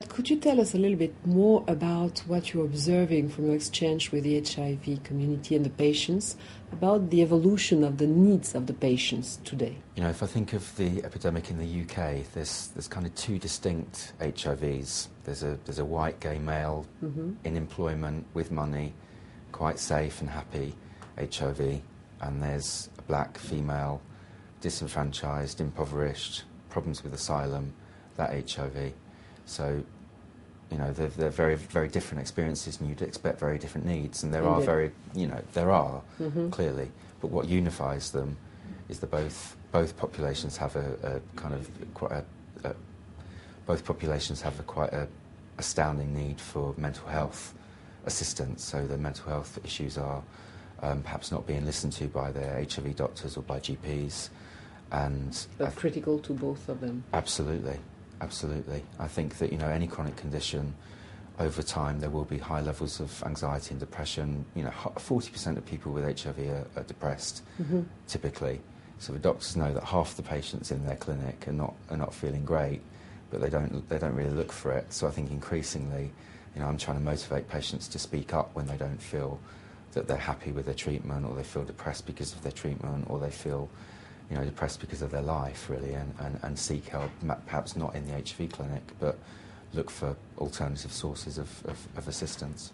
Could you tell us a little bit more about what you're observing from your exchange with the HIV community and the patients, about the evolution of the needs of the patients today? You know, if I think of the epidemic in the UK, there's kind of two distinct HIVs. There's a white gay male in employment with money, quite safe and happy HIV, and there's a black female, disenfranchised, impoverished, problems with asylum, that HIV. So, you know, they're very, very different experiences, and you'd expect very different needs, and there are clearly. But what unifies them is that both populations have quite a astounding need for mental health assistance. So the mental health issues are perhaps not being listened to by their HIV doctors or by GPs, and That's critical to both of them. Absolutely. Absolutely. I think that, you know, any chronic condition, over time there will be high levels of anxiety and depression. You know, 40% of people with HIV are depressed, typically. So the doctors know that half the patients in their clinic are not feeling great, but they don't really look for it. So I think increasingly, you know, I'm trying to motivate patients to speak up when they don't feel that they're happy with their treatment, or they feel depressed because of their treatment, or they feel, you know, depressed because of their life, really, and seek help, perhaps not in the HIV clinic, but look for alternative sources of assistance.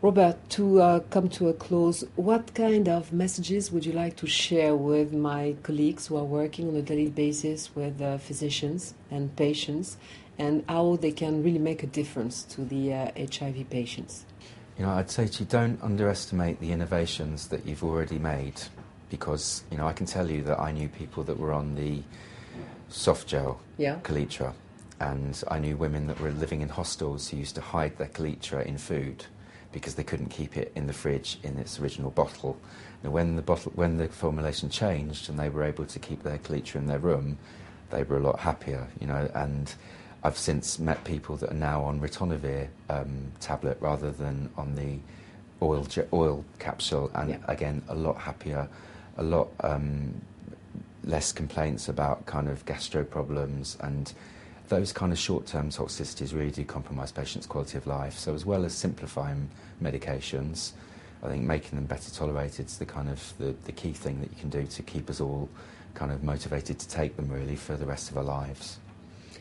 Robert, to come to a close, what kind of messages would you like to share with my colleagues who are working on a daily basis with physicians and patients, and how they can really make a difference to the HIV patients? You know, I'd say to you, don't underestimate the innovations that you've already made. Because, you know, I can tell you that I knew people that were on the soft gel, Kaletra, and I knew women that were living in hostels who used to hide their Kaletra in food because they couldn't keep it in the fridge in its original bottle. Now, when the formulation changed and they were able to keep their Kaletra in their room, they were a lot happier, you know. And I've since met people that are now on ritonavir tablet rather than on the oil capsule, and again, a lot happier, a lot less complaints about kind of gastro problems, and those kind of short-term toxicities really do compromise patients' quality of life. So as well as simplifying medications, I think making them better tolerated is the kind of the key thing that you can do to keep us all kind of motivated to take them really for the rest of our lives.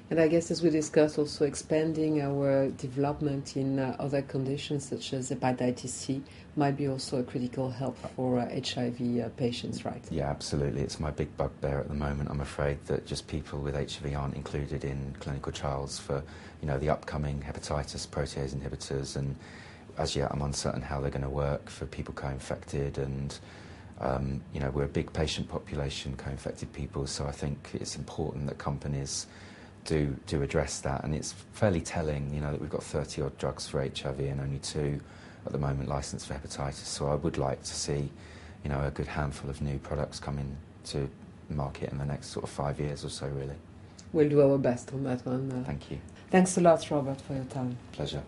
And I guess, as we discussed, also expanding our development in other conditions such as hepatitis C might be also a critical help for HIV patients, right? Yeah, absolutely. It's my big bugbear at the moment. I'm afraid that just people with HIV aren't included in clinical trials for, you know, the upcoming hepatitis protease inhibitors, and as yet I'm uncertain how they're going to work for people co-infected, and you know, we're a big patient population, co-infected people, so I think it's important that companies do address that, and it's fairly telling, you know, that we've got 30-odd drugs for HIV and only 2 at the moment licensed for hepatitis. So I would like to see, you know, a good handful of new products coming to market in the next sort of 5 years or so, really. We'll do our best on that one. Thank you. Thanks a lot, Robert, for your time. Pleasure.